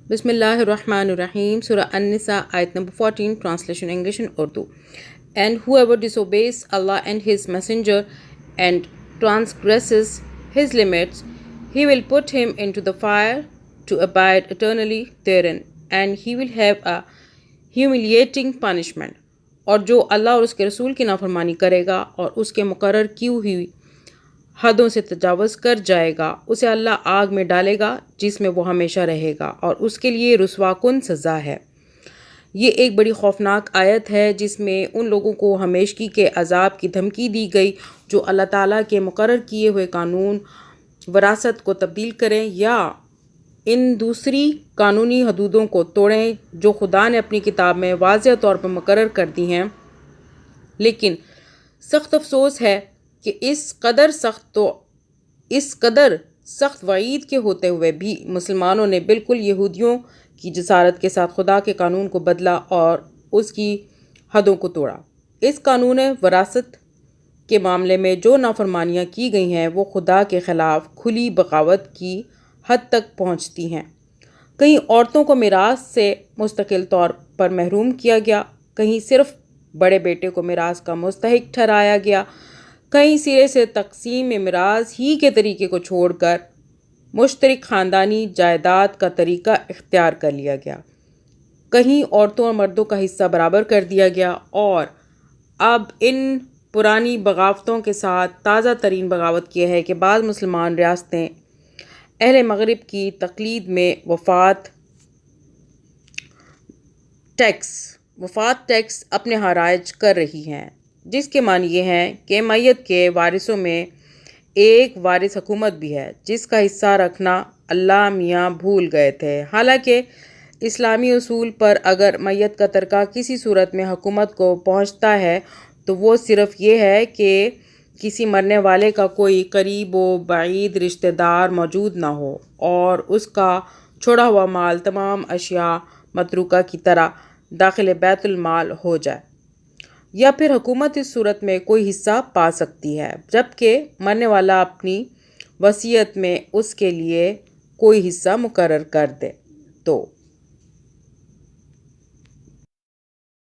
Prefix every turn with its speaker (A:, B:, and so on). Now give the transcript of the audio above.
A: Bismillahirrahmanirrahim. Surah An-Nisa, ayat number 14, translation English and Urdu. And whoever disobeys Allah and His Messenger and transgresses His limits, He will put him into the fire to abide eternally therein, and he will have a humiliating punishment. اور جو اللہ اور اس کے رسول کی نافرمانی کرے گا اور اس کے مقرر کی ہوئی حدوں سے تجاوز کر جائے گا، اسے اللہ آگ میں ڈالے گا جس میں وہ ہمیشہ رہے گا، اور اس کے لیے رسوا کن سزا ہے۔ یہ ایک بڑی خوفناک آیت ہے جس میں ان لوگوں کو ہمیشگی کے عذاب کی دھمکی دی گئی جو اللہ تعالیٰ کے مقرر کیے ہوئے قانون وراثت کو تبدیل کریں یا ان دوسری قانونی حدودوں کو توڑیں جو خدا نے اپنی کتاب میں واضح طور پر مقرر کر دی ہیں۔ لیکن سخت افسوس ہے کہ اس قدر سخت وعید کے ہوتے ہوئے بھی مسلمانوں نے بالکل یہودیوں کی جسارت کے ساتھ خدا کے قانون کو بدلا اور اس کی حدوں کو توڑا۔ اس قانون وراثت کے معاملے میں جو نافرمانیاں کی گئی ہیں وہ خدا کے خلاف کھلی بغاوت کی حد تک پہنچتی ہیں۔ کہیں عورتوں کو میراث سے مستقل طور پر محروم کیا گیا، کہیں صرف بڑے بیٹے کو میراث کا مستحق ٹھہرایا گیا، کہیں سرے سے تقسیم میراث ہی کے طریقے کو چھوڑ کر مشترک خاندانی جائیداد کا طریقہ اختیار کر لیا گیا، کہیں عورتوں اور مردوں کا حصہ برابر کر دیا گیا، اور اب ان پرانی بغاوتوں کے ساتھ تازہ ترین بغاوت یہ ہے کہ بعض مسلمان ریاستیں اہل مغرب کی تقلید میں وفات ٹیکس اپنے ہاں رائج کر رہی ہیں، جس کے معنی یہ ہیں کہ میت کے وارثوں میں ایک وارث حکومت بھی ہے جس کا حصہ رکھنا اللہ میاں بھول گئے تھے۔ حالانکہ اسلامی اصول پر اگر میت کا ترکہ کسی صورت میں حکومت کو پہنچتا ہے تو وہ صرف یہ ہے کہ کسی مرنے والے کا کوئی قریب و بعید رشتہ دار موجود نہ ہو اور اس کا چھوڑا ہوا مال تمام اشیاء متروکہ کی طرح داخل بیت المال ہو جائے، یا پھر حکومت اس صورت میں کوئی حصہ پا سکتی ہے جبکہ مرنے والا اپنی وصیت میں اس کے لیے کوئی حصہ مقرر کر دے۔ تو